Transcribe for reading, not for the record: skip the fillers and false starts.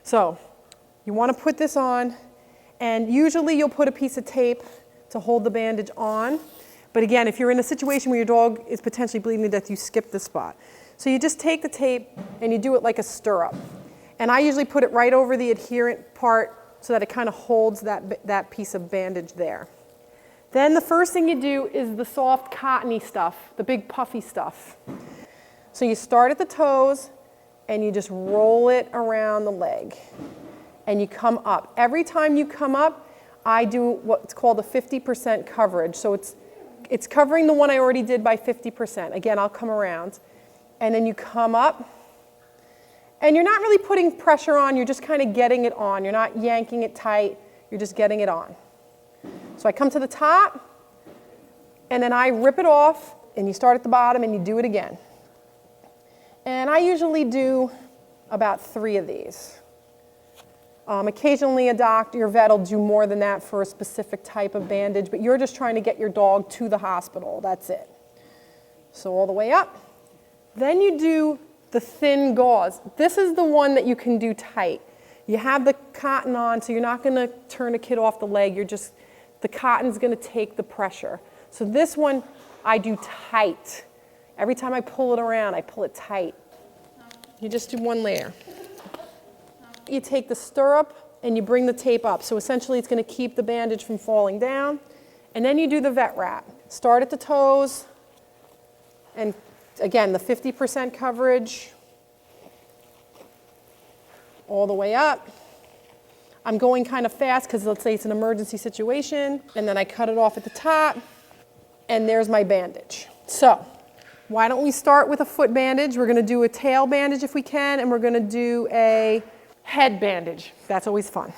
So you want to put this on, and usually you'll put a piece of tape to hold the bandage on. But again, if you're in a situation where your dog is potentially bleeding to death, you skip the spot. So you just take the tape and you do it like a stirrup. And I usually put it right over the adherent part so that it kind of holds that piece of bandage there. Then the first thing you do is the soft cottony stuff, the big puffy stuff. So you start at the toes and you just roll it around the leg. And you come up. Every time you come up, I do what's called a 50% coverage. So it's covering the one I already did by 50%. Again, I'll come around. And then you come up. And you're not really putting pressure on, you're just kind of getting it on. You're not yanking it tight, you're just getting it on. So I come to the top, and then I rip it off, and you start at the bottom and you do it again. And I usually do about 3 of these. Occasionally a doctor, your vet will do more than that for a specific type of bandage, but you're just trying to get your dog to the hospital, that's it. So all the way up. Then you do the thin gauze. This is the one that you can do tight. You have the cotton on, so you're not going to turn a kid off the leg. The cotton's going to take the pressure. So this one I do tight. Every time I pull it around, I pull it tight. You just do 1 layer. You take the stirrup and you bring the tape up. So essentially it's going to keep the bandage from falling down. And then you do the vet wrap. Start at the toes, and again, the 50% coverage all the way up. I'm going kind of fast because let's say it's an emergency situation, and then I cut it off at the top, and there's my bandage. So why don't we start with a foot bandage? We're going to do a tail bandage if we can, and we're going to do a head bandage. That's always fun.